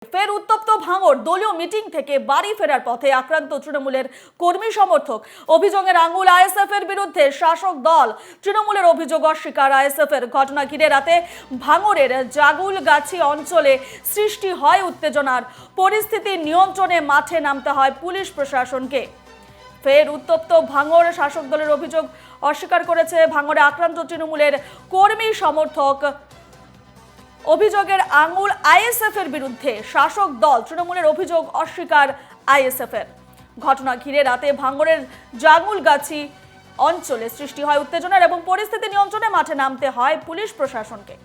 ফের উত্তপ্ত ভাঙড়। দলীয় মিটিং থেকে বাড়ি ফেরার পথে আক্রান্ত তৃণমূলের কর্মী সমর্থক। অভিযোগের আঙুল আইএসএফ এর বিরুদ্ধে। শাসক দল তৃণমূলের অভিযোগ অস্বীকার আইএসএফ এর। ঘটনা ঘিরে রাতে ভাঙড়ের জাগুলগাছি অঞ্চলে সৃষ্টি হয় উত্তেজনার। পরিস্থিতি নিয়ন্ত্রণে মাঠে নামতে হয় পুলিশ প্রশাসনকে। ফের উত্তপ্ত ভাঙড়। শাসক দলের অভিযোগ অস্বীকার করেছে ভাঙড়ে আক্রান্ত তৃণমূলের কর্মী সমর্থক। অভিযোগের আঙুল আইএসএফ এর বিরুদ্ধে। শাসক দল তৃণমূলের অভিযোগ অস্বীকার আইএসএফ এর। ঘটনা ঘিরে রাতে ভাঙড়ের জাগুলগাছি অঞ্চলে সৃষ্টি হয় উত্তেজনার এবং পরিস্থিতি নিয়ন্ত্রণে মাঠে নামতে হয় পুলিশ প্রশাসনকে।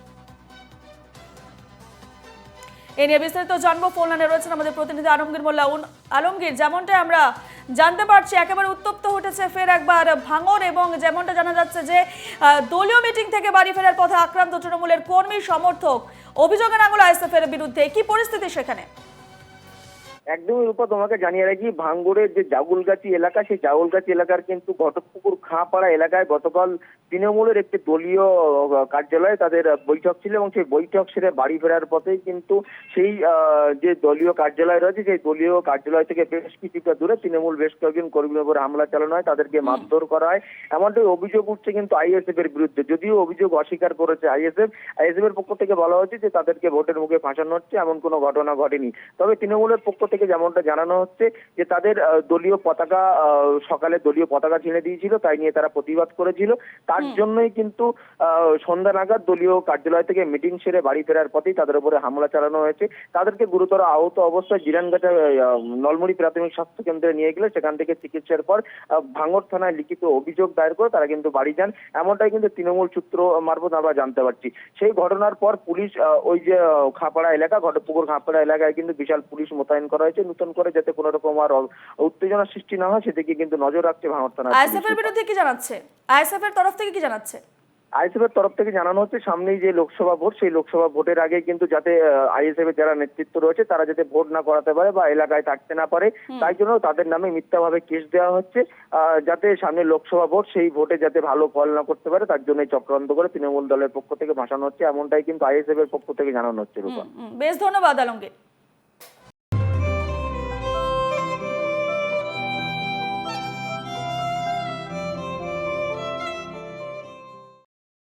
এ নিয়ে বিস্তারিত জানবো। ফোন লাইনে রয়েছেন আমাদের প্রতিনিধি আলমগীর মোল্লা। আলমগীর, যেমনটা আমরা জানতে পারছি একেবারে উত্তপ্ত উঠেছে ফের একবার ভাঙড়, এবং যেমনটা জানা যাচ্ছে যে দলীয় মিটিং থেকে বাড়ি ফেরার পথে আক্রান্ত তৃণমূলের কর্মী সমর্থক। অভিযোগের আঙুল আইএসএফ এর বিরুদ্ধে। কি পরিস্থিতি সেখানে? একদমই রূপা, তোমাকে জানিয়ে রাখি, ভাঙড়ের যে জাগুলগাছি এলাকা, সেই জাগুলগাছি এলাকার কিন্তু ঘটকপুকুর খাঁপাড়া এলাকায় গতকাল তৃণমূলের একটি দলীয় কার্যালয়ে তাদের বৈঠক ছিল, এবং সেই বৈঠক সেরে বাড়ি ফেরার পথেই কিন্তু সেই যে দলীয় কার্যালয় রয়েছে, সেই দলীয় কার্যালয় থেকে বেশ কিছুটা দূরে তৃণমূল বেশ কয়েকজন কর্মীর উপর হামলা চালানো হয়, তাদেরকে মারধর করা হয়। এমনটাই অভিযোগ উঠছে কিন্তু আইএসএফ এর বিরুদ্ধে। যদিও অভিযোগ অস্বীকার করেছে আইএসএফ এর পক্ষ থেকে বলা হচ্ছে যে তাদেরকে ভোটের মুখে ফাঁসানো হচ্ছে, এমন কোনো ঘটনা ঘটেনি। তবে তৃণমূলের পক্ষ থেকে যেমনটা জানানো হচ্ছে যে তাদের দলীয় পতাকা সকালে দলীয় পতাকা ছিঁড়ে দিয়েছিল, তাই নিয়ে তারা প্রতিবাদ করেছিল। তার জন্যই কিন্তু সন্ধ্যা নাগাদ দলীয় কার্যালয় থেকে মিটিং সেরে বাড়ি ফেরার পথেই তাদের উপরে হামলা চালানো হয়েছে। তাদেরকে গুরুতর আহত অবস্থায় জিরানগাছা নলমুড়ি প্রাথমিক স্বাস্থ্য কেন্দ্রে নিয়ে গেলে সেখান থেকে চিকিৎসার পর ভাঙড় থানায় লিখিত অভিযোগ দায়ের করে তারা কিন্তু বাড়ি যান। এমনটাই কিন্তু তৃণমূল সূত্র মারফত আমরা জানতে পারছি। সেই ঘটনার পর পুলিশ ওই যে খাঁপাড়া এলাকা, ঘটকপুকুর খাঁপাড়া এলাকায় কিন্তু বিশাল পুলিশ মোতায়েন করা হয়েছে নতুন করে, যাতে কোনো রকম আর উত্তেজনা সৃষ্টি না হয় সেদিকে কিন্তু নজর রাখছে ভাঙড় থানা। আইএসএফ এর বিরুদ্ধে কি জানাচ্ছে? আইএসএফ এর তরফ থেকে কি জানাচ্ছে? আইএসএফ এর তরফ থেকে জানানো হচ্ছে সামনেই যে লোকসভা ভোট, সেই লোকসভা ভোটের আগে কিন্তু যাতে আইএসএফ এর যারা নেতৃত্ব রয়েছে তারা যাতে ভোট না করাতে পারে বা এলাকায় থাকতে না পারে, তাই জন্য তাদের নামে মিথ্যাভাবে কেস দেওয়া হচ্ছে, যাতে সামনে লোকসভা ভোট, সেই ভোটে যাতে ভালো ফল না করতে পারে তার জন্য চক্রান্ত করে তৃণমূল দলের পক্ষ থেকে ভাসানো হচ্ছে, এমনটাই কিন্তু আইএসএফ এর পক্ষ থেকে জানানো হচ্ছে। রূপা, বেশ ধন্যবাদ আলমগীর।